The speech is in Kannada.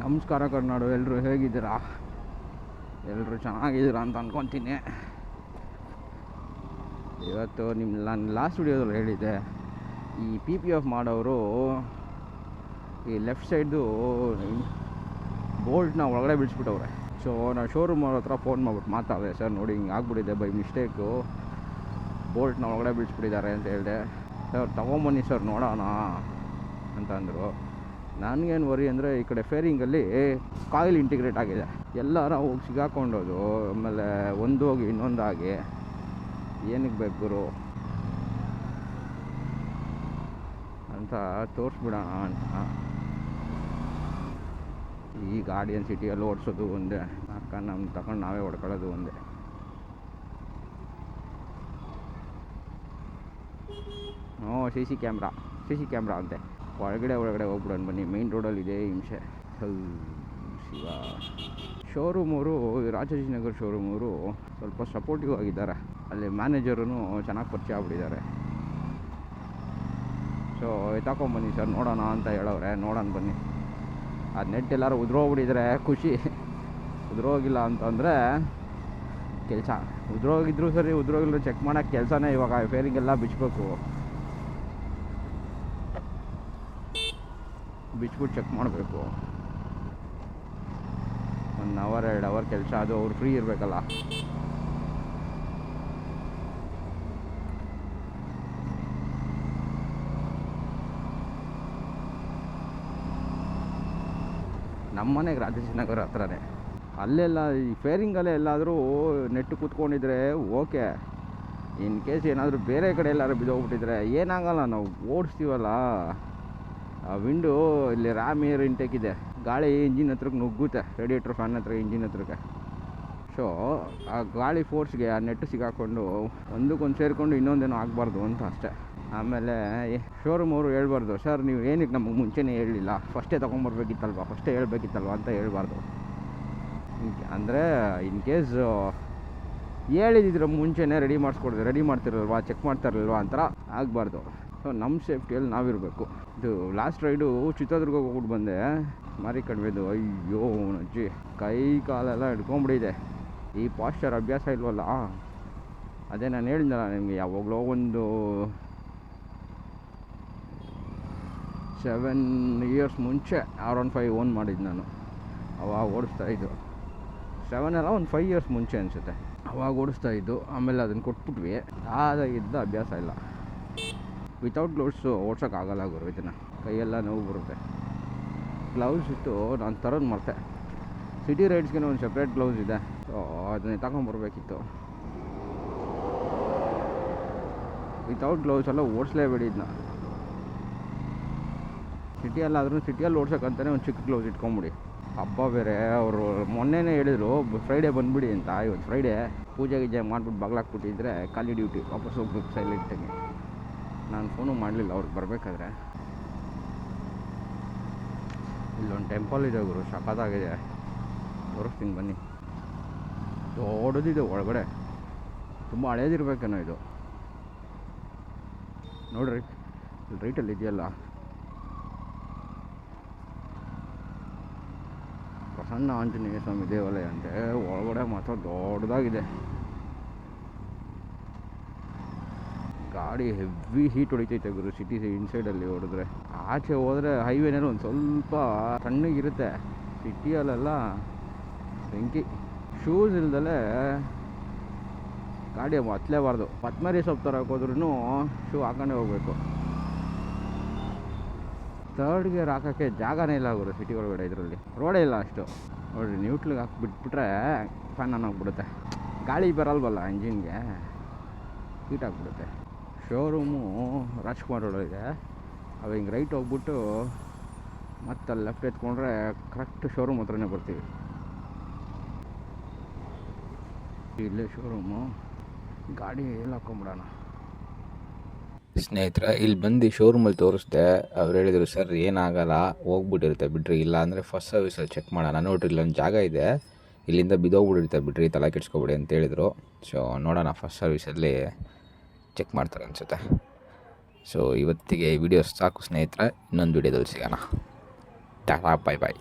ನಮಸ್ಕಾರ ಕರ್ನಾಡು, ಎಲ್ಲರೂ ಹೇಗಿದ್ದೀರಾ? ಎಲ್ಲರೂ ಚೆನ್ನಾಗಿದ್ದೀರಾ ಅಂತ ಅಂದ್ಕೊತೀನಿ. ಇವತ್ತು ನಾನು ಲಾಸ್ಟ್ ವಿಡಿಯೋದಲ್ಲಿ ಹೇಳಿದ್ದೆ, ಈ PPF ಮಾಡೋರು ಈ ಲೆಫ್ಟ್ ಸೈಡ್ದು ಬೋಲ್ಟ್ನ ಒಳಗಡೆ ಬಿಡಿಸ್ಬಿಟ್ಟವ್ರೆ. ಸೊ ನಾನು ಶೋರೂಮ್ ಅವ್ರ ಹತ್ರ ಫೋನ್ ಮಾಡ್ಬಿಟ್ಟು ಮಾತಾಡಿದೆ, ಸರ್ ನೋಡಿ ಹಿಂಗೆ ಆಗ್ಬಿಟ್ಟಿದೆ ಬೈ ಮಿಸ್ಟೇಕು, ಬೋಲ್ಟ್ನ ಒಳಗಡೆ ಬಿಡಿಸ್ಬಿಟ್ಟಿದ್ದಾರೆ ಅಂತ ಹೇಳಿದೆ. ಸರ್ ತೊಗೊಂಬನ್ನಿ ಸರ್ ನೋಡೋಣ ಅಂತಂದರು. ನನಗೇನು ವರಿ ಅಂದರೆ, ಈ ಕಡೆ ಫೇರಿಂಗಲ್ಲಿ ಕಾಯಿಲ್ ಇಂಟಿಗ್ರೇಟ್ ಆಗಿದೆ, ಎಲ್ಲರ ಹೋಗಿ ಸಿಗಾಕೊಂಡೋದು, ಆಮೇಲೆ ಒಂದು ಹೋಗಿ ಇನ್ನೊಂದಾಗಿ ಏನಕ್ಕೆ ಬೇಕು ಗುರು ಅಂತ ತೋರಿಸ್ಬಿಡೋಣ ಅಂತ ಈ ಗಾಡಿಯನ್ನು ಸಿಟಿಯಲ್ಲಿ ಓಡಿಸೋದು ಒಂದೇ, ನಮ್ಮ ತಗೊಂಡು ನಾವೇ ಹೊಡ್ಕೊಳ್ಳೋದು ಒಂದೇ. ಸಿ ಸಿ ಕ್ಯಾಮ್ರಾ ಅಂತೆ. ಒಳಗಡೆ ಹೋಗ್ಬಿಡೋಣ ಬನ್ನಿ, ಮೇಯ್ನ್ ರೋಡಲ್ಲಿ ಇದೆ ಹಿಂಸೆ. ಶಿವ ಶೋರೂಮವರು, ರಾಜಾಜಿನಗರ್ ಶೋರೂಮವರು ಸ್ವಲ್ಪ ಸಪೋರ್ಟಿವ್ ಆಗಿದ್ದಾರೆ. ಅಲ್ಲಿ ಮ್ಯಾನೇಜರೂ ಚೆನ್ನಾಗಿ ಪರಿಚಯ ಆಗ್ಬಿಟ್ಟಿದ್ದಾರೆ. ಸೊ ತಗೊಂಬನ್ನಿ ಸರ್ ನೋಡೋಣ ಅಂತ ಹೇಳೋರೆ, ನೋಡೋಣ ಬನ್ನಿ. ಅದು ನೆಟ್ ಎಲ್ಲರೂ ಉದ್ರೋಗ್ಬಿಟ್ಟಿದ್ರೆ ಖುಷಿ, ಉದ್ರೋಗಿಲ್ಲ ಅಂತಂದರೆ ಕೆಲಸ, ಉದ್ರೋಗಿದ್ರು ಸರಿ ಉದ್ರೋಗಿಲ್ಲ ಚೆಕ್ ಮಾಡೋಕ್ಕೆ ಕೆಲಸನೇ ಇವಾಗ. ಫೇರಿಂಗೆಲ್ಲ ಬಿಚ್ಚಬೇಕು, ಬಿಚ್ಬಿಟ್ಟು ಚೆಕ್ ಮಾಡಬೇಕು. 1 ಅವರ್ 2 ಅವರ್ ಕೆಲಸ, ಅದು ಅವ್ರು ಫ್ರೀ ಇರಬೇಕಲ್ಲ. ನಮ್ಮ ಮನೆಗೆ ರಾಜಾಜಿನಗರ ಹತ್ರನೇ, ಅಲ್ಲೆಲ್ಲ ಈ ಫೇರಿಂಗಲ್ಲೇ ಎಲ್ಲಾದರೂ ನೆಟ್ಟು ಕೂತ್ಕೊಂಡಿದ್ರೆ ಓಕೆ. ಇನ್ ಕೇಸ್ ಏನಾದರೂ ಬೇರೆ ಕಡೆ ಎಲ್ಲಾದ್ರೂ ಬಿದ್ದೋಗ್ಬಿಟ್ಟಿದ್ರೆ ಏನಾಗಲ್ಲ, ನಾವು ಓಡಿಸ್ತೀವಲ್ಲ. ಆ ವಿಂಡೋ ಇಲ್ಲಿ ರ್ಯಾಮ್ ಏರ್ ಇಂಟೇಕ್ ಇದೆ, ಗಾಳಿ ಇಂಜಿನ್ ಹತ್ರಕ್ಕೆ ನುಗ್ಗುತ್ತೆ, ರೇಡಿಯೇಟ್ರ್ ಫ್ಯಾನ್ ಹತ್ರ ಇಂಜಿನ್ ಹತ್ರಕ್ಕೆ. ಸೊ ಆ ಗಾಳಿ ಫೋರ್ಸ್ಗೆ ಆ ನೆಟ್ಟು ಸಿಗಾಕೊಂಡು ಒಂದಕ್ಕೊಂದು ಸೇರಿಕೊಂಡು ಇನ್ನೊಂದೇನೋ ಆಗಬಾರ್ದು ಅಂತ ಅಷ್ಟೇ. ಆಮೇಲೆ ಶೋರೂಮ್ ಅವರು ಹೇಳ್ಬಾರ್ದು, ಸರ್ ನೀವು ಏನಕ್ಕೆ ನಮಗೆ ಮುಂಚೆನೇ ಹೇಳಲಿಲ್ಲ, ಫಸ್ಟೇ ತೊಗೊಂಬರ್ಬೇಕಿತ್ತಲ್ವ, ಫಸ್ಟೇ ಹೇಳ್ಬೇಕಿತ್ತಲ್ವ ಅಂತ ಹೇಳ್ಬಾರ್ದು. ಅಂದರೆ ಇನ್ ಕೇಸ್ ಹೇಳಿದ್ರೆ ಮುಂಚೆನೇ ರೆಡಿ ಮಾಡ್ತಿರಲ್ವ, ಚೆಕ್ ಮಾಡ್ತಾರಲ್ವ ಅಂತ ಆಗಬಾರ್ದು. ಸೊ ನಮ್ಮ ಸೇಫ್ಟಿಯಲ್ಲಿ ನಾವಿರಬೇಕು. ಇದು ಲಾಸ್ಟ್ ರೈಡು ಚಿತ್ರದುರ್ಗಕ್ಕೆ ಹೋಗ್ಬಿಟ್ಟು ಬಂದೆ, ಮಾರಿ ಕಡಿಮೆದು. ಅಯ್ಯೋ ಅಜ್ಜಿ, ಕೈ ಕಾಲೆಲ್ಲ ಹಿಡ್ಕೊಂಬಿಟ್ಟಿದೆ. ಈ ಪಾಶ್ಚರ್ ಅಭ್ಯಾಸ ಇಲ್ವಲ್ಲ, ಅದೇ ನಾನು ಹೇಳಿದ್ನಲ್ಲ ನಿಮಗೆ, ಯಾವಾಗಲೋ ಒಂದು 7 ಇಯರ್ಸ್ ಮುಂಚೆ R15 ಓನ್ ಮಾಡಿದ್ದು ನಾನು. ಅವಾಗ ಓಡಿಸ್ತಾಯಿದ್ದು, 7 ಅಲ್ಲ ಒಂದು 5 ಇಯರ್ಸ್ ಮುಂಚೆ ಅನಿಸುತ್ತೆ, ಅವಾಗ ಓಡಿಸ್ತಾಯಿದ್ದು. ಆಮೇಲೆ ಅದನ್ನು ಕೊಟ್ಬಿಟ್ವಿ, ಅದಾಗಿದ್ದ ಅಭ್ಯಾಸ ಇಲ್ಲ. ವಿತೌಟ್ ಗ್ಲೌಸು ಓಡ್ಸೋಕ್ಕಾಗಲ್ಲ ಗುರು, ಇದನ್ನು ಕೈಯೆಲ್ಲ ನೋವು ಬರುತ್ತೆ. ಗ್ಲೌಸ್ ಇತ್ತು, ನಾನು ತರೋದು ಮರ್ತೆ. ಸಿಟಿ ರೈಡ್ಸ್ಗೆ ಒಂದು ಸಪ್ರೇಟ್ ಗ್ಲೌಸ್ ಇದೆ, ಸೊ ಅದನ್ನೇ ತಗೊಂಬರ್ಬೇಕಿತ್ತು. ವಿತೌಟ್ ಗ್ಲೌಸ್ ಎಲ್ಲ ಓಡಿಸ್ಲೇಬೇಡಿ ಇದನ್ನ. ಸಿಟಿಯಲ್ಲಿ ಓಡ್ಸೋಕ್ಕಂತಲೇ ಒಂದು ಚಿಕ್ಕ ಗ್ಲೌಸ್ ಇಟ್ಕೊಂಬಿಡಿ. ಹಬ್ಬ ಬೇರೆ, ಅವರು ಮೊನ್ನೆನೇ ಹೇಳಿದರು ಫ್ರೈಡೇ ಬಂದುಬಿಡಿ ಅಂತ. ಇವತ್ತು ಫ್ರೈಡೇ, ಪೂಜೆ ಗೀಜೆ ಮಾಡಿಬಿಟ್ಟು ಬಾಗ್ಲಾಕ್ಬಿಟ್ಟಿದ್ರೆ ಖಾಲಿ ಡ್ಯೂಟಿ, ವಾಪಸ್ ಹೋಗ್ಬೇಕು ಸೈಲೆಂಟಾಗಿ. ನಾನು ಫೋನು ಮಾಡಲಿಲ್ಲ ಅವ್ರಿಗೆ ಬರಬೇಕಾದ್ರೆ. ಇಲ್ಲೊಂದು ಟೆಂಪಲ್ ಇದೆ ಗುರು, ಸಖತ್ತಾಗಿದೆ, ತೋರಿಸ್ತೀನಿ ಬನ್ನಿ. ದೊಡ್ಡದಿದೆ ಒಳಗಡೆ, ತುಂಬ ಹಳೇದಿರ್ಬೇಕೇನೋ ಇದು. ನೋಡ್ರಿ ಇಲ್ಲಿ ರೈಟಲ್ಲಿ ಇದೆಯಲ್ಲ, ಪ್ರಸನ್ನ ಆಂಜನೇಯ ಸ್ವಾಮಿ ದೇವಾಲಯ ಅಂತೆ. ಒಳಗಡೆ ಮಾತ್ರ ದೊಡ್ಡದಾಗಿದೆ. ಗಾಡಿ ಹೆವಿ ಹೀಟ್ ಹೊಡಿತೈತೆ ಗುರು ಸಿಟಿ ಇನ್ಸೈಡಲ್ಲಿ ಹೊಡೆದ್ರೆ. ಆಚೆ ಹೋದರೆ ಹೈವೇನಲ್ಲಿ ಒಂದು ಸ್ವಲ್ಪ ತಣ್ಣಗಿರುತ್ತೆ, ಸಿಟಿಯಲ್ಲೆಲ್ಲ ಬೆಂಕಿ. ಶೂಸ್ ಇಲ್ದಲೇ ಗಾಡಿ ಹತ್ತಲೇಬಾರ್ದು. ಕೊತ್ತಂಬರಿ ಸೊಪ್ಪು ತರಕ್ಕೆ ಹೋದ್ರೂ ಶೂ ಹಾಕೊಂಡೇ ಹೋಗ್ಬೇಕು. 3rd ಗೇರ್ ಹಾಕೋಕ್ಕೆ ಜಾಗನೇ ಇಲ್ಲ ಗುರು ಸಿಟಿ ಒಳಗಡೆ, ಇದರಲ್ಲಿ ರೋಡೇ ಇಲ್ಲ ಅಷ್ಟು. ನೋಡಿರಿ, ನ್ಯೂಟ್ಲಿಗೆ ಹಾಕಿಬಿಟ್ಬಿಟ್ರೆ ಫ್ಯಾನ್ ಆನ್ ಆಗಿಬಿಡುತ್ತೆ, ಗಾಳಿ ಬರಲ್ವಲ್ಲ ಇಂಜಿನ್ಗೆ, ಹೀಟ್ ಆಗಿಬಿಡುತ್ತೆ. ಶೋರೂಮು ರಾಜ್ಕುಮಾರ್ ರೋಡಲ್ಲಿದೆ. ಅವು ಹಿಂಗೆ ರೈಟ್ ಹೋಗ್ಬಿಟ್ಟು ಮತ್ತೆ ಅಲ್ಲಿ ಲೆಫ್ಟ್ ಎತ್ಕೊಂಡ್ರೆ ಕರೆಕ್ಟ್ ಶೋರೂಮ್ ಹತ್ರನೇ ಬರ್ತೀವಿ. ಇಲ್ಲೇ ಶೋರೂಮು, ಗಾಡಿ ಎಲ್ಲ ಹಾಕೊಂಬಿಡೋಣ. ಸ್ನೇಹಿತರೆ, ಇಲ್ಲಿ ಬಂದು ಶೋರೂಮಲ್ಲಿ ತೋರಿಸ್ದೆ. ಅವ್ರು ಹೇಳಿದರು, ಸರ್ ಏನಾಗಲ್ಲ, ಹೋಗ್ಬಿಟ್ಟಿರುತ್ತೆ ಬಿಡ್ರಿ, ಇಲ್ಲ ಅಂದರೆ ಫಸ್ಟ್ ಸರ್ವಿಸಲ್ಲಿ ಚೆಕ್ ಮಾಡೋಣ. ನೋಡಿರಿ ಇಲ್ಲೊಂದು ಜಾಗ ಇದೆ, ಇಲ್ಲಿಂದ ಬಿದ್ದೋಗ್ಬಿಟ್ಟಿರುತ್ತೆ ಬಿಡ್ರಿ, ತಲೆ ಕೆಡ್ಸ್ಕೊಬೇಡಿ ಅಂತ ಹೇಳಿದರು. ಸೊ ನೋಡೋಣ, ಫಸ್ಟ್ ಸರ್ವಿಸಲ್ಲಿ ಚೆಕ್ ಮಾಡ್ತಾರೆ ಅನಿಸುತ್ತೆ. ಸೊ ಇವತ್ತಿಗೆ ವಿಡಿಯೋ ಸಾಕು ಸ್ನೇಹಿತರೆ, ಇನ್ನೊಂದು ವಿಡಿಯೋದಲ್ಲಿ ಸಿಗೋಣ. ಟಾಟಾ, ಬಾಯ್ ಬಾಯ್.